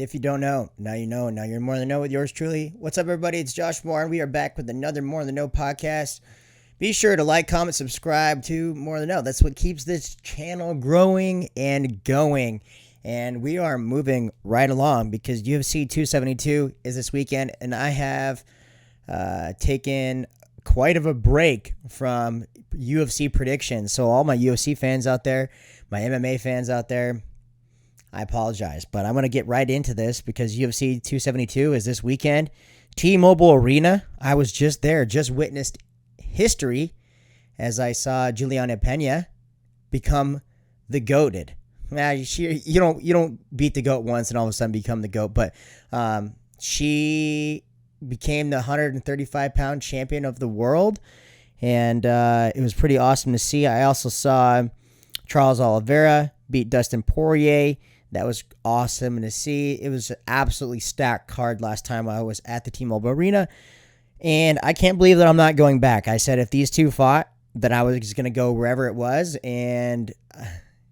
If you don't know, now you know. Now you're more than know with yours truly. What's up, everybody? It's Josh Morin. We are back with another More Than Know podcast. Be sure to like, comment, subscribe to More Than Know. That's what keeps this channel growing and going. And we are moving right along because UFC 272 is this weekend, and I have taken quite of a break from UFC predictions. So all my UFC fans out there, my MMA fans out there, I apologize, but I'm going to get right into this because UFC 272 is this weekend. T-Mobile Arena. I was just there, just witnessed history as I saw Juliana Pena become the GOATed. You don't beat the GOAT once and all of a sudden become the GOAT, but she became the 135-pound champion of the world, and it was pretty awesome to see. I also saw Charles Oliveira beat Dustin Poirier. That was awesome to see. It was an absolutely stacked card last time I was at the T-Mobile Arena, and I can't believe that I'm not going back. I said if these two fought, that I was just going to go wherever it was, and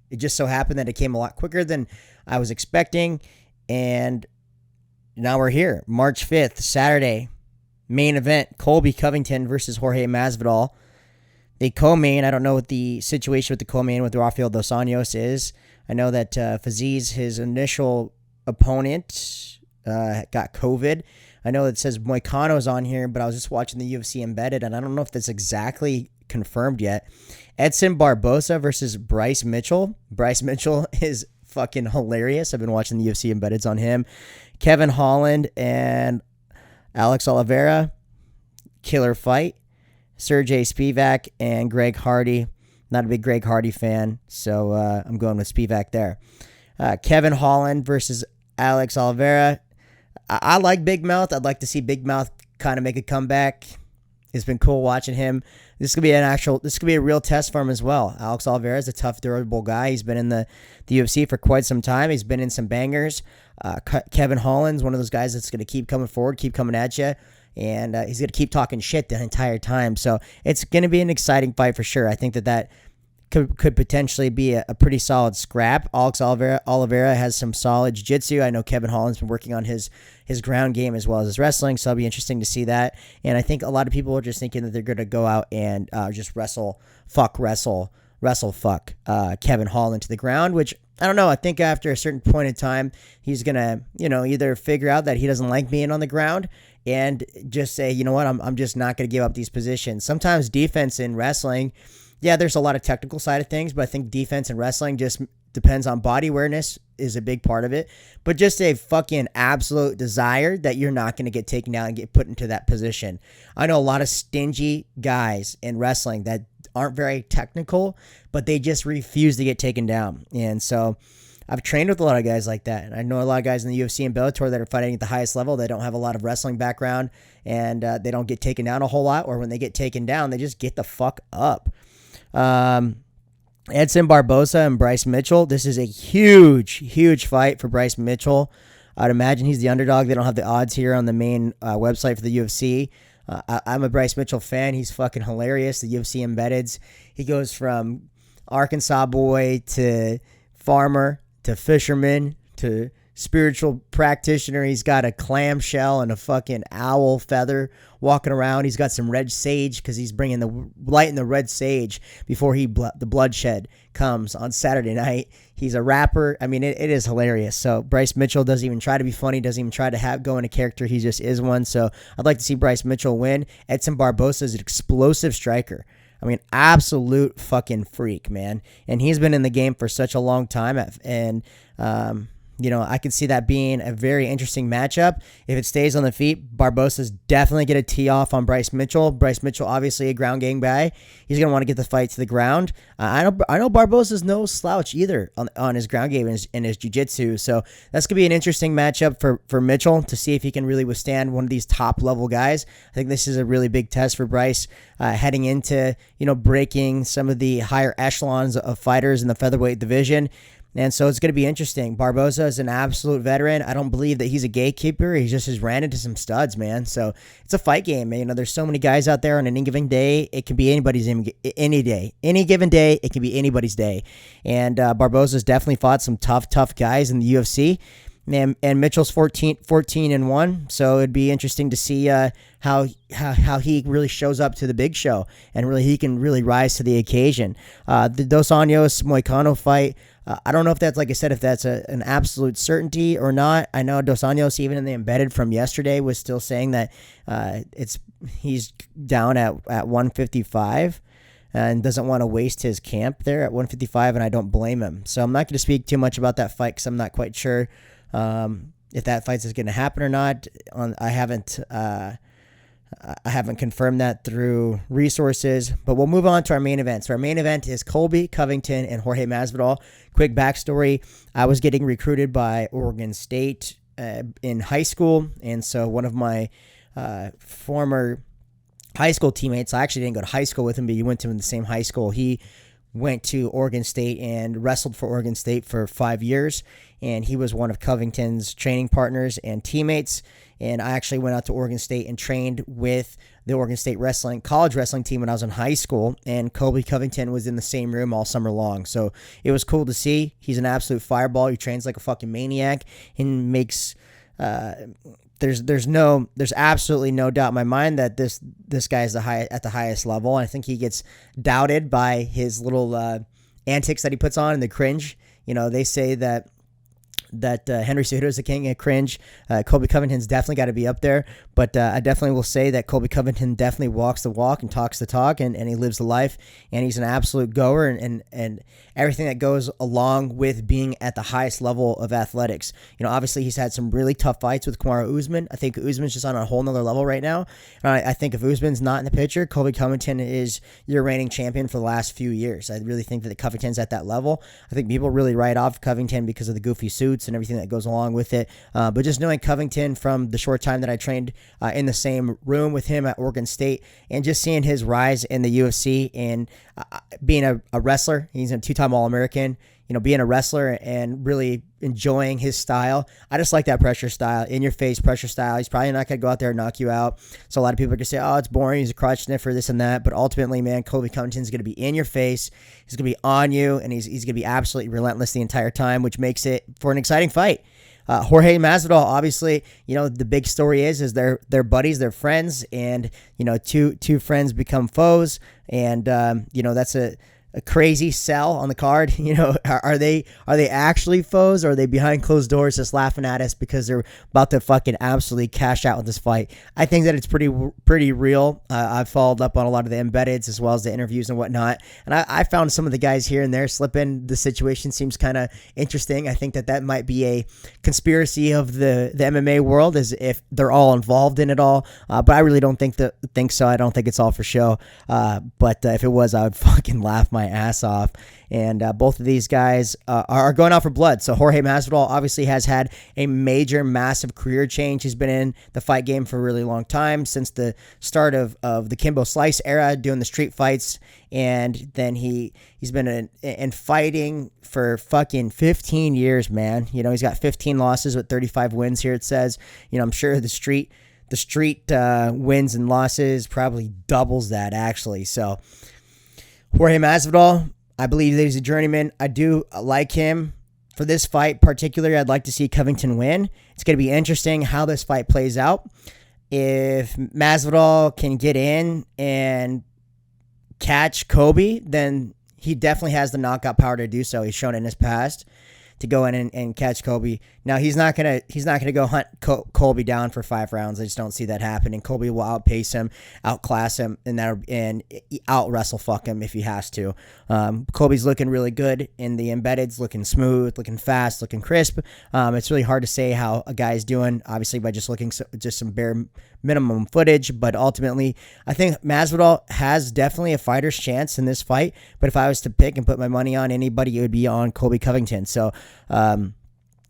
it just so happened that it came a lot quicker than I was expecting, and now we're here. March 5th, Saturday, main event, Colby Covington versus Jorge Masvidal. They co-main. I don't know what the situation with the co-main with Rafael Dos Anjos is. I know that Faziz, his initial opponent, got COVID. I know it says Moicano's on here, but I was just watching the UFC Embedded, and I don't know if that's exactly confirmed yet. Edson Barboza versus Bryce Mitchell. Bryce Mitchell is fucking hilarious. I've been watching the UFC Embeddeds on him. Kevin Holland and Alex Oliveira. Killer fight. Sergey Spivak and Greg Hardy. Not a big Greg Hardy fan, so I'm going with Spivak there. Kevin Holland versus Alex Oliveira. I like Big Mouth. I'd like to see Big Mouth kind of make a comeback. It's been cool watching him. This could be a real test for him as well. Alex Oliveira is a tough, durable guy. He's been in the UFC for quite some time. He's been in some bangers. Kevin Holland's one of those guys that's going to keep coming forward, keep coming at you. And he's going to keep talking shit the entire time. So it's going to be an exciting fight for sure. I think that could potentially be a pretty solid scrap. Alex Oliveira has some solid jiu-jitsu. I know Kevin Holland's been working on his ground game as well as his wrestling, so it'll be interesting to see that. And I think a lot of people are just thinking that they're going to go out and just wrestle Kevin Holland to the ground, which I don't know. I think after a certain point in time, he's going to, either figure out that he doesn't like being on the ground and just say, you know what, I'm just not going to give up these positions. Sometimes defense in wrestling, yeah, there's a lot of technical side of things, but I think defense in wrestling just depends on body awareness is a big part of it. But just a fucking absolute desire that you're not going to get taken down and get put into that position. I know a lot of stingy guys in wrestling that aren't very technical, but they just refuse to get taken down. And so I've trained with a lot of guys like that. And I know a lot of guys in the UFC and Bellator that are fighting at the highest level. They don't have a lot of wrestling background, and they don't get taken down a whole lot. Or when they get taken down, they just get the fuck up. Edson Barboza and Bryce Mitchell. This is a huge fight for Bryce Mitchell. I'd imagine he's the underdog. They don't have the odds here on the main website for the UFC. I'm a Bryce Mitchell fan. He's fucking hilarious. The UFC Embeddeds. He goes from Arkansas boy to farmer to fisherman to spiritual practitioner. He's got a clamshell and a fucking owl feather walking around. He's got some red sage because he's bringing the light in the red sage before the bloodshed comes on Saturday night. He's a rapper. I mean, it is hilarious. So Bryce Mitchell doesn't even try to be funny, doesn't even try to go in a character. He just is one. So I'd like to see Bryce Mitchell win. Edson Barboza is an explosive striker. I mean, absolute fucking freak, man. And he's been in the game for such a long time. And, I could see that being a very interesting matchup. If it stays on the feet, Barboza's definitely going to tee off on Bryce Mitchell. Bryce Mitchell, obviously a ground game guy. He's going to want to get the fight to the ground. I know Barboza's no slouch either on his ground game and his jiu-jitsu. So that's going to be an interesting matchup for Mitchell to see if he can really withstand one of these top-level guys. I think this is a really big test for Bryce heading into, breaking some of the higher echelons of fighters in the featherweight division. And so it's going to be interesting. Barboza is an absolute veteran. I don't believe that he's a gatekeeper. He just has ran into some studs, man. So it's a fight game. You know, there's so many guys out there on any given day. It can be anybody's any day. Any given day, it can be anybody's day. And Barboza's definitely fought some tough guys in the UFC. and Mitchell's 14-1, so it'd be interesting to see how he really shows up to the big show, and really he can really rise to the occasion. The Dos Anjos Moicano fight, I don't know if that's, like I said, if that's an absolute certainty or not. I know Dos Anjos, even in the embedded from yesterday, was still saying that he's down at 155 and doesn't want to waste his camp there at 155, and I don't blame him. So I'm not going to speak too much about that fight because I'm not quite sure if that fight is going to happen or not. I haven't confirmed that through resources, but we'll move on to our main event. So our main event is Colby Covington and Jorge Masvidal. Quick backstory: I was getting recruited by Oregon State in high school, and so one of my former high school teammates, I actually didn't go to high school with him, but he went to in the same high school. He went to Oregon State and wrestled for Oregon State for 5 years, and he was one of Covington's training partners and teammates. And I actually went out to Oregon State and trained with the Oregon State college wrestling team when I was in high school, and Colby Covington was in the same room all summer long. So it was cool to see. He's an absolute fireball. He trains like a fucking maniac and makes there's absolutely no doubt in my mind that this guy is at the highest level. I think he gets doubted by his little antics that he puts on and the cringe. You know, they say that Henry Cejudo is the king of cringe. Colby Covington's definitely got to be up there, but I definitely will say that Colby Covington definitely walks the walk and talks the talk, and he lives the life, and he's an absolute goer, and everything that goes along with being at the highest level of athletics. You know, obviously he's had some really tough fights with Kamaru Usman. I think Usman's just on a whole nother level right now. I think if Usman's not in the picture, Colby Covington is your reigning champion for the last few years. I really think that Covington's at that level. I think people really write off Covington because of the goofy suits and everything that goes along with it. But just knowing Covington from the short time that I trained in the same room with him at Oregon State, and just seeing his rise in the UFC and being a wrestler, he's a two-time All-American, you know, being a wrestler and really enjoying his style. I just like that pressure style, in-your-face pressure style. He's probably not going to go out there and knock you out. So a lot of people are going to say, oh, it's boring, he's a crotch sniffer, this and that. But ultimately, man, Colby Covington's going to be in your face. He's going to be on you, and he's going to be absolutely relentless the entire time, which makes it for an exciting fight. Jorge Masvidal, obviously, you know, the big story is they're buddies, they're friends, and, you know, two friends become foes, and, you know, that's a crazy sell on the card. You know, are they actually foes, or are they behind closed doors just laughing at us because they're about to fucking absolutely cash out with this fight? I think that it's pretty real. I've followed up on a lot of the embeddeds as well as the interviews and whatnot, and I found some of the guys here and there slipping. The situation seems kind of interesting. I think that might be a conspiracy of the MMA world, as if they're all involved in it all, but I really don't think so. I don't think it's all for show, but if it was, I would fucking laugh my ass off. And both of these guys are going out for blood. So Jorge Masvidal obviously has had a massive career change. He's been in the fight game for a really long time, since the start of the Kimbo Slice era, doing the street fights, and then he's been in fighting for fucking 15 years, man. You know, he's got 15 losses with 35 wins here, it says. You know, I'm sure the street wins and losses probably doubles that, actually. So Jorge Masvidal, I believe that he's a journeyman. I do like him for this fight particularly. I'd like to see Covington win. It's going to be interesting how this fight plays out. If Masvidal can get in and catch Colby, then he definitely has the knockout power to do so. He's shown it in his past to go in and catch Colby. Now he's not gonna go hunt Colby down for 5 rounds. I just don't see that happening. Colby will outpace him, outclass him, and out wrestle fuck him if he has to. Colby's looking really good in the embeddeds, looking smooth, looking fast, looking crisp. It's really hard to say how a guy's doing, obviously, by just looking just some bare minimum footage, but ultimately I think Masvidal has definitely a fighter's chance in this fight. But if I was to pick and put my money on anybody, it would be on Colby Covington. So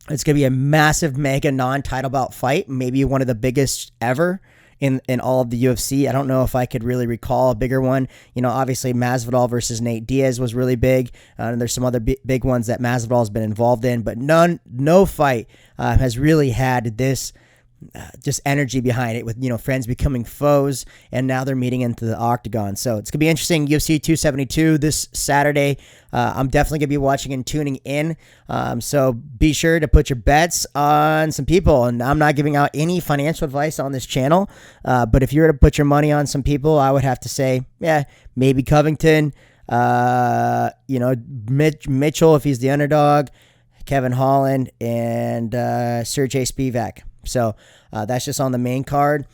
it's going to be a massive, mega non-title bout fight, maybe one of the biggest ever in all of the UFC. I don't know if I could really recall a bigger one. You know, obviously Masvidal versus Nate Diaz was really big, and there's some other big ones that Masvidal has been involved in, but no fight has really had this just energy behind it with, friends becoming foes, and now they're meeting into the octagon. So it's going to be interesting. UFC 272 this Saturday. I'm definitely going to be watching and tuning in. So be sure to put your bets on some people. And I'm not giving out any financial advice on this channel. But if you were to put your money on some people, I would have to say, maybe Covington, Mitchell if he's the underdog, Kevin Holland, and Sergey Spivak. So that's just on the main card.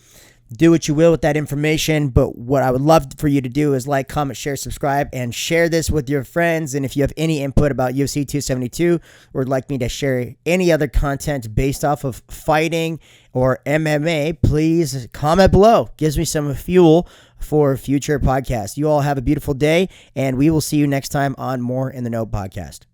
Do what you will with that information, but what I would love for you to do is like, comment, share, subscribe, and share this with your friends. And if you have any input about UFC 272 or would like me to share any other content based off of fighting or MMA, please comment below. Gives me some fuel for future podcasts. You all have a beautiful day, and we will see you next time on More in the Know podcast.